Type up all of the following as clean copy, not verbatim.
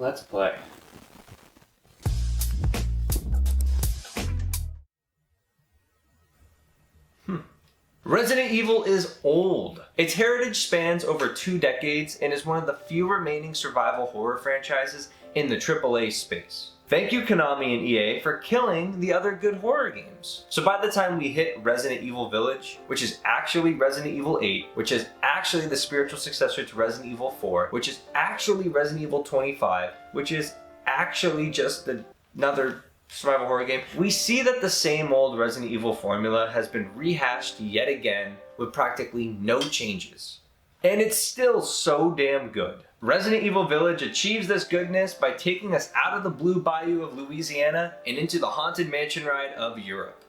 Let's play. Resident Evil is old. Its heritage spans over 2 decades and is one of the few remaining survival horror franchises in the AAA space. Thank you Konami and EA for killing the other good horror games. So by the time we hit Resident Evil Village, which is actually Resident Evil 8, which is actually the spiritual successor to Resident Evil 4, which is actually Resident Evil 25, which is actually just another survival horror game, we see that the same old Resident Evil formula has been rehashed yet again with practically no changes. And it's still so damn good. Resident Evil Village achieves this goodness by taking us out of the blue bayou of Louisiana and into the haunted mansion ride of Europe.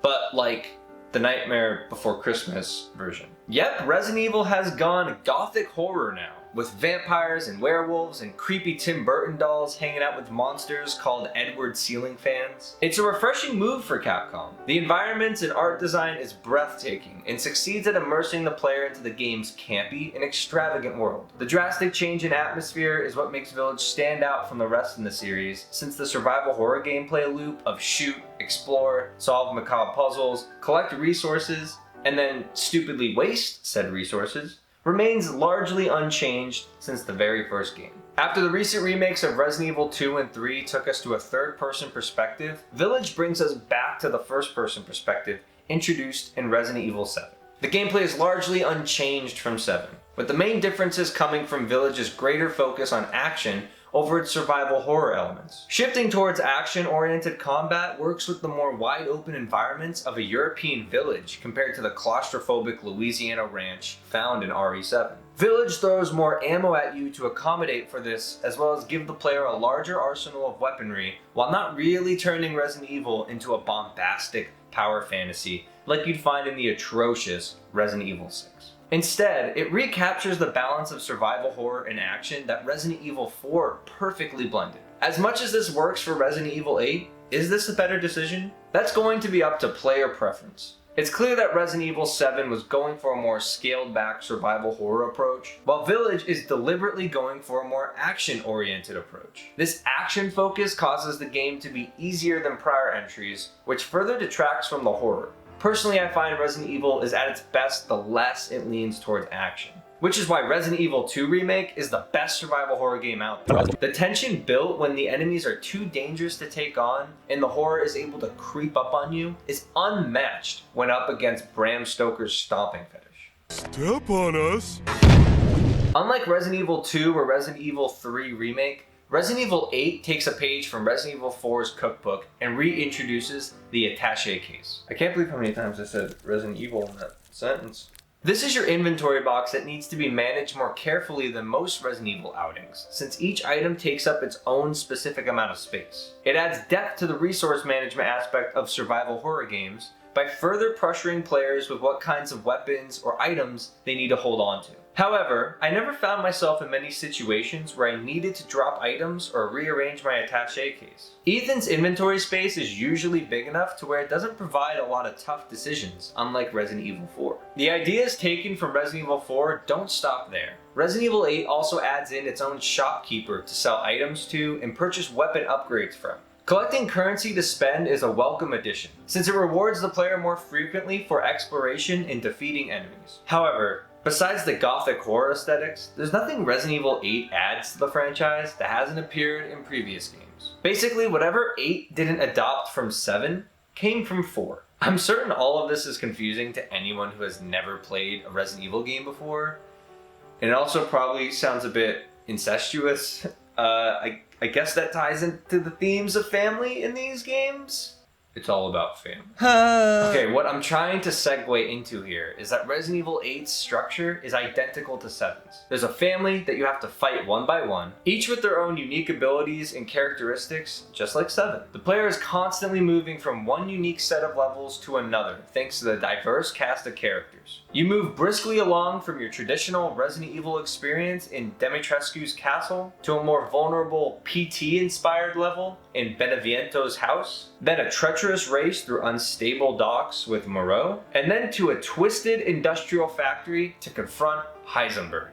But like the Nightmare Before Christmas version. Yep, Resident Evil has gone gothic horror now, with vampires and werewolves and creepy Tim Burton dolls hanging out with monsters called Edward ceiling fans. It's a refreshing move for Capcom. The environments and art design is breathtaking and succeeds at immersing the player into the game's campy and extravagant world. The drastic change in atmosphere is what makes Village stand out from the rest in the series, since the survival horror gameplay loop of shoot, explore, solve macabre puzzles, collect resources, and then stupidly waste said resources remains largely unchanged since the very first game. After the recent remakes of Resident Evil 2 and 3 took us to a third-person perspective, Village brings us back to the first-person perspective introduced in Resident Evil 7. The gameplay is largely unchanged from 7, with the main differences coming from Village's greater focus on action over its survival horror elements. Shifting towards action-oriented combat works with the more wide-open environments of a European village compared to the claustrophobic Louisiana ranch found in RE7. Village throws more ammo at you to accommodate for this, as well as give the player a larger arsenal of weaponry, while not really turning Resident Evil into a bombastic power fantasy like you'd find in the atrocious Resident Evil 6. Instead, it recaptures the balance of survival horror and action that Resident Evil 4 perfectly blended. As much as this works for Resident Evil 8, is this a better decision? That's going to be up to player preference. It's clear that Resident Evil 7 was going for a more scaled-back survival horror approach, while Village is deliberately going for a more action-oriented approach. This action focus causes the game to be easier than prior entries, which further detracts from the horror. Personally, I find Resident Evil is at its best the less it leans towards action. Which is why Resident Evil 2 Remake is the best survival horror game out there. The tension built when the enemies are too dangerous to take on and the horror is able to creep up on you is unmatched when up against Bram Stoker's stomping fetish. Step on us! Unlike Resident Evil 2 or Resident Evil 3 Remake, Resident Evil 8 takes a page from Resident Evil 4's cookbook and reintroduces the attaché case. I can't believe how many times I said Resident Evil in that sentence. This is your inventory box that needs to be managed more carefully than most Resident Evil outings, since each item takes up its own specific amount of space. It adds depth to the resource management aspect of survival horror games by further pressuring players with what kinds of weapons or items they need to hold on to. However, I never found myself in many situations where I needed to drop items or rearrange my attaché case. Ethan's inventory space is usually big enough to where it doesn't provide a lot of tough decisions, unlike Resident Evil 4. The ideas taken from Resident Evil 4 don't stop there. Resident Evil 8 also adds in its own shopkeeper to sell items to and purchase weapon upgrades from. Collecting currency to spend is a welcome addition, since it rewards the player more frequently for exploration and defeating enemies. However, besides the gothic horror aesthetics, there's nothing Resident Evil 8 adds to the franchise that hasn't appeared in previous games. Basically, whatever 8 didn't adopt from 7 came from 4. I'm certain all of this is confusing to anyone who has never played a Resident Evil game before, and it also probably sounds a bit incestuous. I guess that ties into the themes of family in these games. It's all about family. Okay, what I'm trying to segue into here is that Resident Evil 8's structure is identical to 7's. There's a family that you have to fight one by one, each with their own unique abilities and characteristics, just like 7. The player is constantly moving from one unique set of levels to another, thanks to the diverse cast of characters. You move briskly along from your traditional Resident Evil experience in Dimitrescu's castle to a more vulnerable PT-inspired level in Beneviento's house, then a treacherous race through unstable docks with Moreau, and then to a twisted industrial factory to confront Heisenberg.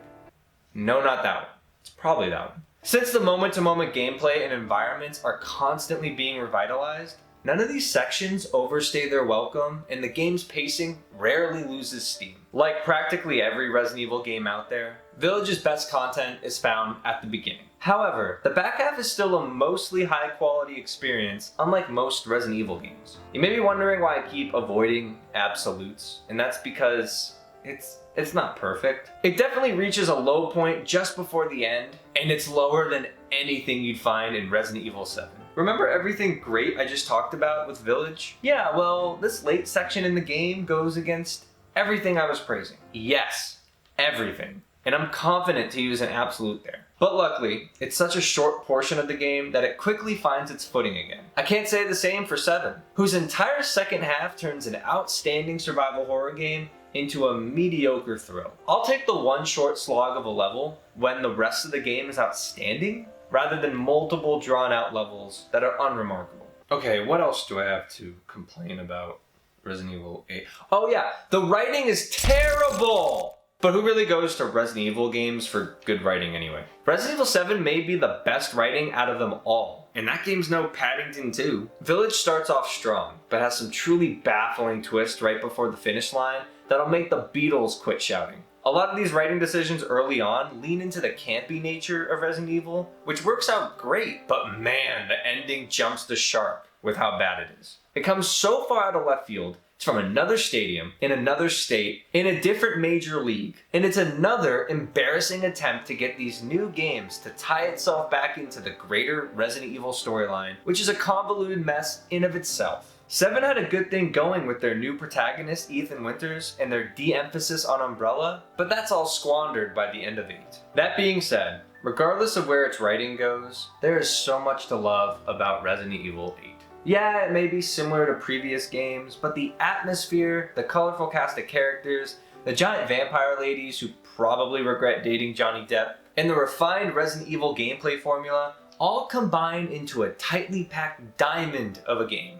No, not that one. It's probably that one. Since the moment-to-moment gameplay and environments are constantly being revitalized, none of these sections overstay their welcome, and the game's pacing rarely loses steam. Like practically every Resident Evil game out there, Village's best content is found at the beginning. However, the back half is still a mostly high-quality experience, unlike most Resident Evil games. You may be wondering why I keep avoiding absolutes, and that's because it's not perfect. It definitely reaches a low point just before the end, and it's lower than anything you'd find in Resident Evil 7. Remember everything great I just talked about with Village? Yeah, well, this late section in the game goes against everything I was praising. Yes, everything. And I'm confident to use an absolute there. But luckily, it's such a short portion of the game that it quickly finds its footing again. I can't say the same for 7, whose entire second half turns an outstanding survival horror game into a mediocre thrill. I'll take the one short slog of a level when the rest of the game is outstanding, rather than multiple drawn-out levels that are unremarkable. Okay, what else do I have to complain about Resident Evil 8? Oh yeah, the writing is terrible! But who really goes to Resident Evil games for good writing anyway? Resident Evil 7 may be the best writing out of them all, and that game's no Paddington 2. Village starts off strong, but has some truly baffling twists right before the finish line that'll make the Beatles quit shouting. A lot of these writing decisions early on lean into the campy nature of Resident Evil, which works out great, but man, the ending jumps the shark with how bad it is. It comes so far out of left field, it's from another stadium, in another state, in a different major league, and it's another embarrassing attempt to get these new games to tie itself back into the greater Resident Evil storyline, which is a convoluted mess in of itself. 7 had a good thing going with their new protagonist, Ethan Winters, and their de-emphasis on Umbrella, but that's all squandered by the end of 8. That being said, regardless of where its writing goes, there is so much to love about Resident Evil 8. Yeah, it may be similar to previous games, but the atmosphere, the colorful cast of characters, the giant vampire ladies who probably regret dating Johnny Depp, and the refined Resident Evil gameplay formula all combine into a tightly packed diamond of a game.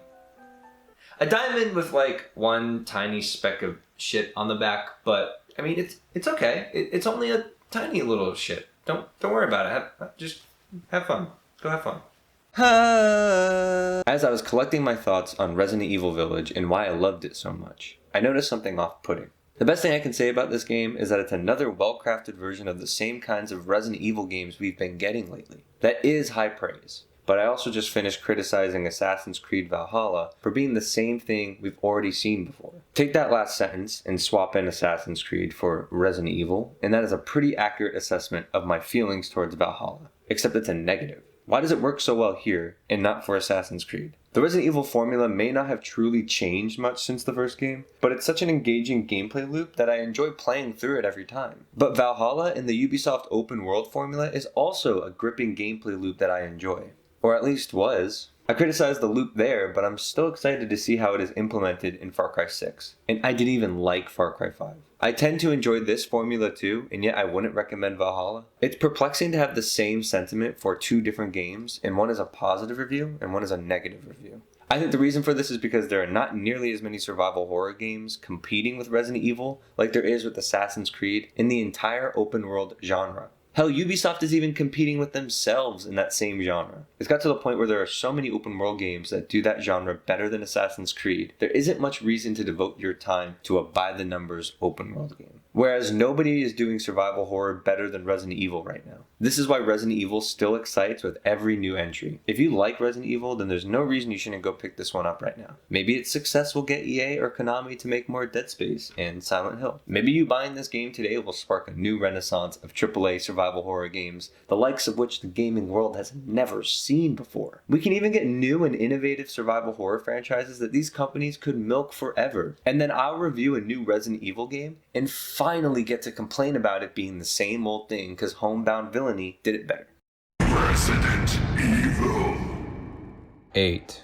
A diamond with like one tiny speck of shit on the back, but I mean it's okay. It's only a tiny little shit. Don't worry about it. Just have fun. Go have fun. As I was collecting my thoughts on Resident Evil Village and why I loved it so much, I noticed something off-putting. The best thing I can say about this game is that it's another well-crafted version of the same kinds of Resident Evil games we've been getting lately. That is high praise. But I also just finished criticizing Assassin's Creed Valhalla for being the same thing we've already seen before. Take that last sentence and swap in Assassin's Creed for Resident Evil, and that is a pretty accurate assessment of my feelings towards Valhalla, except it's a negative. Why does it work so well here and not for Assassin's Creed? The Resident Evil formula may not have truly changed much since the first game, but it's such an engaging gameplay loop that I enjoy playing through it every time. But Valhalla and the Ubisoft open world formula is also a gripping gameplay loop that I enjoy. Or at least was. I criticized the loop there, but I'm still excited to see how it is implemented in Far Cry 6. And I didn't even like Far Cry 5. I tend to enjoy this formula too, and yet I wouldn't recommend Valhalla. It's perplexing to have the same sentiment for two different games, and one is a positive review and one is a negative review. I think the reason for this is because there are not nearly as many survival horror games competing with Resident Evil like there is with Assassin's Creed in the entire open world genre. Hell, Ubisoft is even competing with themselves in that same genre. It's got to the point where there are so many open world games that do that genre better than Assassin's Creed, there isn't much reason to devote your time to a by-the-numbers open world game. Whereas nobody is doing survival horror better than Resident Evil right now. This is why Resident Evil still excites with every new entry. If you like Resident Evil, then there's no reason you shouldn't go pick this one up right now. Maybe its success will get EA or Konami to make more Dead Space and Silent Hill. Maybe you buying this game today will spark a new renaissance of AAA survival horror games, the likes of which the gaming world has never seen before. We can even get new and innovative survival horror franchises that these companies could milk forever. And then I'll review a new Resident Evil game and finally get to complain about it being the same old thing because Homebound Villainy did it better. Resident Evil 8.